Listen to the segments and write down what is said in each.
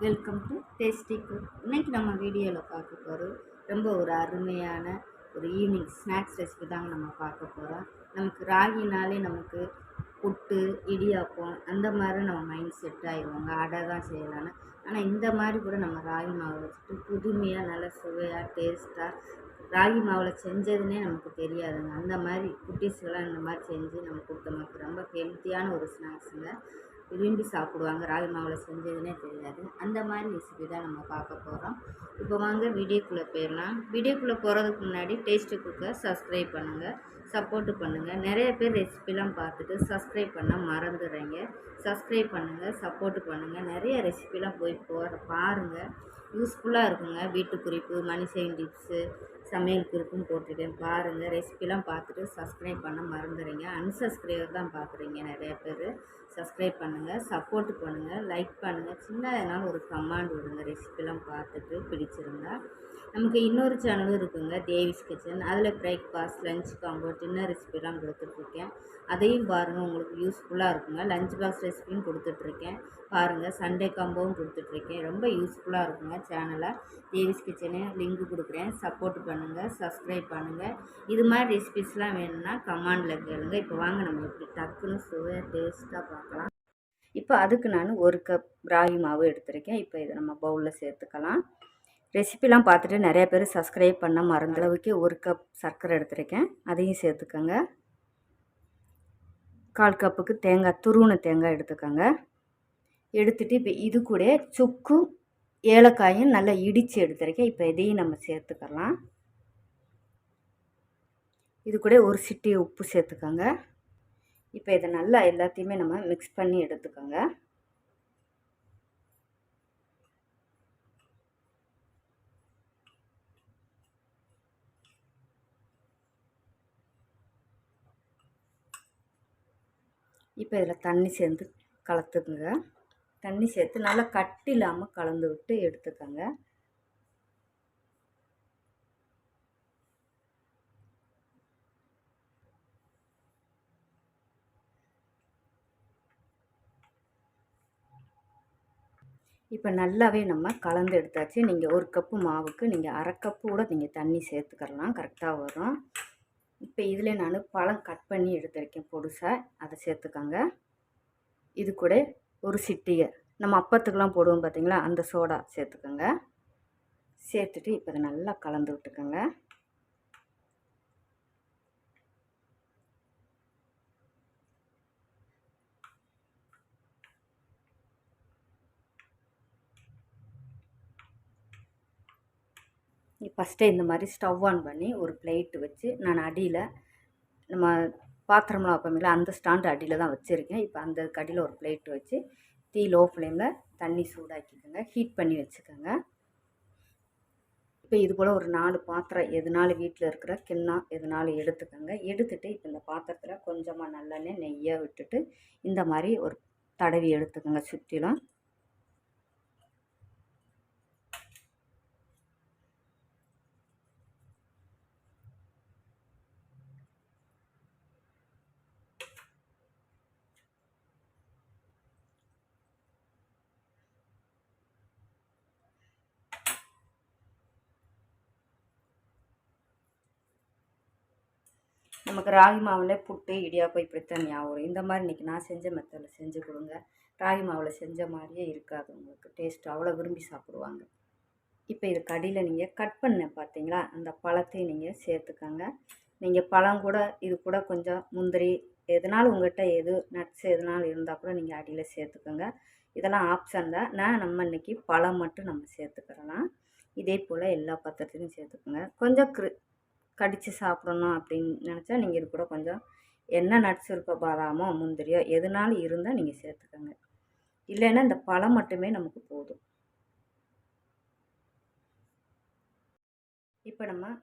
Welcome to tasty cook. இன்னைக்கு நம்ம வீடியோவில் பார்க்க போகிறோம் ரொம்ப ஒரு அருமையான ஒரு ஈவினிங் ஸ்நாக்ஸ் ரெசிபி தாங்க நம்ம பார்க்க போகிறோம். நமக்கு ராகினாலே நமக்கு புட்டு இடியாப்பம் அந்த மாதிரி நம்ம மைண்ட் செட் ஆகிடுவாங்க, அடை தான் செய்யலான்னு. ஆனால் இந்த மாதிரி கூட நம்ம ராகி மாவு வச்சுட்டு புதுமையாக நல்ல சுவையாக டேஸ்ட்டாக ராகி மாவில் செஞ்சதுன்னே நமக்கு தெரியாதுங்க. அந்த மாதிரி குட்டீஸ்கெல்லாம் இந்த மாதிரி செஞ்சு நம்ம கொடுத்தோம்னா ரொம்ப ஹெல்த்தியான ஒரு ஸ்நாக்ஸுங்க. விரும்பி சாப்பிடுவாங்க. ராகி மாவில் செஞ்சதுன்னே தெரியாது. அந்த மாதிரி ரெசிபி தான் நம்ம பார்க்க போகிறோம். இப்போ வாங்க வீடியோக்குள்ளே போயிடலாம். வீடியோக்குள்ளே போகிறதுக்கு முன்னாடி டேஸ்ட்டு குக்கை சப்ஸ்கிரைப் பண்ணுங்கள், சப்போர்ட்டு பண்ணுங்கள். நிறைய பேர் ரெசிபிலாம் பார்த்துட்டு சப்ஸ்கிரைப் பண்ண மறந்துடுறீங்க. சப்ஸ்கிரைப் பண்ணுங்கள், சப்போர்ட்டு பண்ணுங்கள். நிறைய ரெசிபிலாம் போய் பாருங்கள், யூஸ்ஃபுல்லாக இருக்குங்க. வீட்டு குறிப்பு, மணி சேவிங் டிப்ஸு, சமையல் குறிப்புன்னு போட்டுட்டேன் பாருங்கள். ரெசிபிலாம் பார்த்துட்டு சப்ஸ்கிரைப் பண்ண மறந்துடுறீங்க. அன்சப்ஸ்கிரைபர் தான் பார்க்குறீங்க நிறைய பேர். சப்ஸ்கிரைப் பண்ணுங்கள், சப்போர்ட் பண்ணுங்கள், லைக் பண்ணுங்கள். சின்னதுனால ஒரு கமெண்ட் விடுங்க ரெசிபிலாம் பார்த்துட்டு பிடிச்சிருந்தா. நமக்கு இன்னொரு சேனலும் இருக்குங்க, தேவிஸ் கிச்சன். அதில் பிரேக்ஃபாஸ்ட், லஞ்ச் காம்போ, டின்னர் ரெசிபிலாம் கொடுத்துட்ருக்கேன். அதையும் பாருங்கள், உங்களுக்கு யூஸ்ஃபுல்லாக இருக்குங்க. லஞ்ச் பாக்ஸ் ரெசிபியும் கொடுத்துட்ருக்கேன் பாருங்கள். சண்டே காம்போவும் கொடுத்துட்ருக்கேன். ரொம்ப யூஸ்ஃபுல்லாக இருக்குங்க சேனலை. தேவிஸ் கிச்சனு லிங்க் கொடுக்குறேன், சப்போர்ட் பண்ணுங்கள், சப்ஸ்கிரைப் பண்ணுங்கள். இது மாதிரி ரெசிபிஸ்லாம் வேணும்னா கமெண்டில் கேளுங்க. இப்போ வாங்க நம்ம எப்படி டக்குன்னு சுவையாக டேஸ்ட்டாக பார்க்கலாம். இப்போ அதுக்கு நான் 1 கப் ராகி மாவு எடுத்திருக்கேன். இப்போ இதை நம்ம பவுலில் சேர்த்துக்கலாம். ரெசிபிலாம் பார்த்துட்டு நிறைய பேர் சப்ஸ்கிரைப் பண்ண மறந்த அளவுக்கு 1 கப் சர்க்கரை எடுத்திருக்கேன், அதையும் சேர்த்துக்கோங்க. 1/4 கப்புக்கு தேங்காய், துருவின தேங்காய் எடுத்துக்கோங்க. எடுத்துகிட்டு இப்போ இது கூட சுக்கும் ஏலக்காயும் நல்லா இடித்து எடுத்துருக்கேன். இப்போ இதையும் நம்ம சேர்த்துக்கலாம். இது கூட ஒரு சிட்டிகை உப்பு சேர்த்துக்கோங்க. இப்போ இதை நல்லா எல்லாத்தையுமே நம்ம மிக்ஸ் பண்ணி எடுத்துக்கோங்க. இப்போ இதில் தண்ணி சேர்த்து கலந்துக்குங்க. தண்ணி சேர்த்து நல்லா கட்டி இல்லாமல் கலந்து விட்டு எடுத்துக்கோங்க. இப்போ நல்லாவே நம்ம கலந்து எடுத்தாச்சு. நீங்கள் 1 கப்பு மாவுக்கு நீங்கள் 1/2 கப்பு கூட நீங்கள் தண்ணி சேர்த்துக்கலாம், கரெக்டாக வரும். இப்போ இதில் நான் பழம் கட் பண்ணி எடுத்துருக்கேன் பொடுசாக, அதை சேர்த்துக்கோங்க. இது கூட ஒரு சிட்டிகை நம்ம அப்பத்துக்கெலாம் போடுவோம் பார்த்தீங்களா, அந்த சோடா சேர்த்துக்கோங்க. சேர்த்துட்டு இப்போ அதை நல்லா கலந்து விட்டுக்கோங்க. ஃபஸ்ட்டே இந்த மாதிரி ஸ்டவ் ஆன் பண்ணி ஒரு பிளேட்டு வச்சு நான் அடியில் நம்ம பாத்திரம்லாம் வைப்போம்ல, அந்த ஸ்டாண்டு அடியில் தான் வச்சுருக்கேன். இப்போ அந்த அடியில் ஒரு பிளேட்டு வச்சு தீ லோ ஃப்ளேமில் தண்ணி சூடாக்கிக்கோங்க, ஹீட் பண்ணி வச்சுக்கோங்க. இப்போ இது போல் ஒரு 4 பாத்திரம் எதுனாலும் வீட்டில் இருக்கிற கிண்ணம் எதுனாலும் எடுத்துக்கோங்க. எடுத்துகிட்டு இப்போ இந்த பாத்திரத்தில் கொஞ்சமாக நல்லெண்ணெய் நெய்யை விட்டுட்டு இந்த மாதிரி ஒரு தடவி எடுத்துக்கோங்க சுற்றிலும். நமக்கு ராகி மாவில் புட்டு இடியாப்பம் இப்படித்தான் ஞாபகம். இந்த மாதிரி இன்றைக்கி நான் செஞ்ச மெத்தடில் செஞ்சு கொடுங்க. ராகி மாவில் செஞ்ச மாதிரியே இருக்காது, உங்களுக்கு டேஸ்ட் அவ்வளோ விரும்பி சாப்பிடுவாங்க. இப்போ இது கடியில் நீங்கள் கட் பண்ண பார்த்தீங்களா, அந்த பழத்தையும் நீங்கள் சேர்த்துக்கோங்க. நீங்கள் பழம் கூட இது கூட கொஞ்சம் முந்திரி எதனாலும் உங்கள்கிட்ட எது நட்ஸ் எதனாலும் இருந்தால் கூட நீங்கள் அடியில் சேர்த்துக்கோங்க. இதெல்லாம் ஆப்ஷன் தான். நம்ம இன்றைக்கி பழம் மட்டும் நம்ம சேர்த்துக்கிறலாம். இதே போல் எல்லா பத்திரத்தையும் சேர்த்துக்கோங்க. கொஞ்சம் கடித்து சாப்பிடணும் அப்படின்னு நினச்சா நீங்கள் இது கூட கொஞ்சம் என்ன நட்ஸ் இருக்கோ, பாதாமோ முந்திரியோ எதுனாலும் இருந்தால் நீங்கள் சேர்த்துக்கோங்க. இல்லைன்னா இந்த பழம் மட்டுமே நமக்கு போதும். இப்போ நம்ம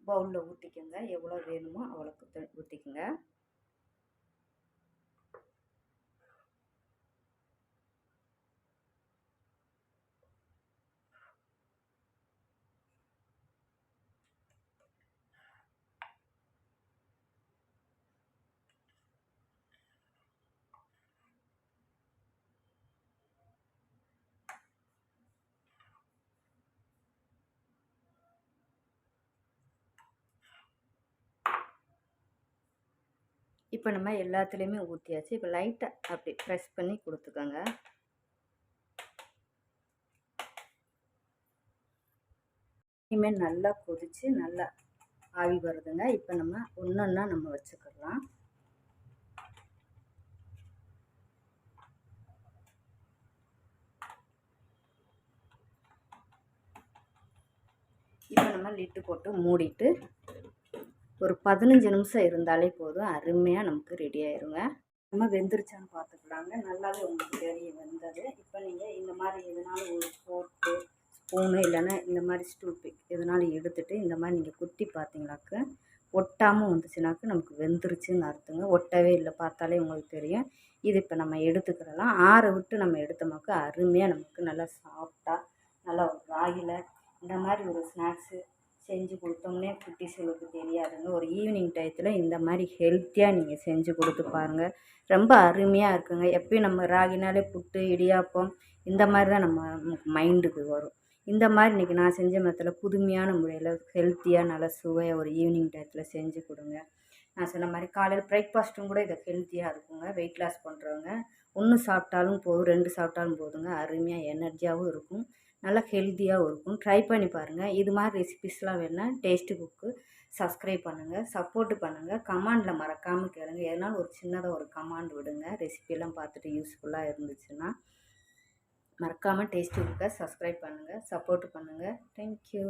பவுலில் ஊற்றிக்கோங்க, எவ்வளோ வேணுமோ அவ்வளோக்கு ஊற்றிக்கோங்க. இப்போ நம்ம எல்லாத்துலேயுமே ஊற்றியாச்சு. இப்போ லைட்டாக அப்படி ப்ரெஸ் பண்ணி கொடுத்துக்கோங்க. இனிமேல் நல்லா கொதித்து நல்லா ஆவி வருதுங்க. இப்போ நம்ம ஒன்றொன்னா நம்ம வச்சுக்கலாம். இப்போ நம்ம லிட்டு போட்டு மூடிட்டு ஒரு 15 நிமிஷம் இருந்தாலே போதும். அருமையாக நமக்கு ரெடி ஆயிருங்க. நம்ம வெந்துருச்சான்னு பார்த்துக்கலாங்க. நல்லாவே உங்களுக்கு தெரியும் வெந்தது. இப்போ நீங்கள் இந்த மாதிரி எதனாலும் ஒரு ஃபோர்க்கு ஸ்பூனு இல்லைன்னா இந்த மாதிரி ஸ்டூல் பிக் எதனாலும் எடுத்துகிட்டு இந்த மாதிரி நீங்கள் குத்தி பார்த்தீங்களாக்க ஒட்டாமல் வந்துச்சுனாக்க நமக்கு வெந்துருச்சுன்னு அர்த்தங்க. ஒட்டவே இல்லை, பார்த்தாலே உங்களுக்கு தெரியும். இது இப்போ நம்ம எடுத்துக்கிறலாம். ஆற விட்டு நம்ம எடுத்தோமாக்க அருமையாக நமக்கு நல்லா சாஃப்டாக நல்லா ஒரு ராகியில் இந்த மாதிரி ஒரு ஸ்நாக்ஸு செஞ்சு கொடுத்தோம்னே குட்டீஸுகளுக்கு தெரியாதுங்க. ஒரு ஈவினிங் டயத்தில் இந்த மாதிரி ஹெல்த்தியாக நீங்கள் செஞ்சு கொடுத்து பாருங்கள். ரொம்ப அருமையாக இருக்குங்க. எப்பயும் நம்ம ராகினாலே புட்டு, இடியாப்பம் இந்த மாதிரி தான் நம்ம மைண்டுக்கு வரும். இந்த மாதிரி இன்றைக்கி நான் செஞ்ச மெத்தடில் புதுமையான முறையில் ஹெல்த்தியாக நல்லா சுவையாக ஒரு ஈவினிங் டயத்தில் செஞ்சு கொடுங்க. நான் சொன்ன மாதிரி காலையில் பிரேக்ஃபாஸ்ட்டும் கூட இதை ஹெல்த்தியாக இருக்குங்க. வெயிட் லாஸ் பண்ணுறவங்க 1 சாப்பிட்டாலும் போதும், 2 சாப்பிட்டாலும் போதுங்க. அருமையாக எனர்ஜியாகவும் இருக்கும், நல்லா ஹெல்த்தியாகவும் இருக்கும். ட்ரை பண்ணி பாருங்கள். இது மாதிரி ரெசிபிஸ்லாம் வேணுன்னா டேஸ்ட்டு குக்கு சப்ஸ்கிரைப் பண்ணுங்கள், சப்போர்ட்டு பண்ணுங்கள். கமெண்டில் மறக்காமல் கேளுங்க. எதனாலும் ஒரு சின்னதாக ஒரு கமெண்ட் விடுங்க. ரெசிபியெல்லாம் பார்த்துட்டு யூஸ்ஃபுல்லாக இருந்துச்சுன்னா மறக்காமல் டேஸ்ட்டு குக்கை சப்ஸ்கிரைப் பண்ணுங்கள், சப்போர்ட்டு பண்ணுங்கள். தேங்க்யூ.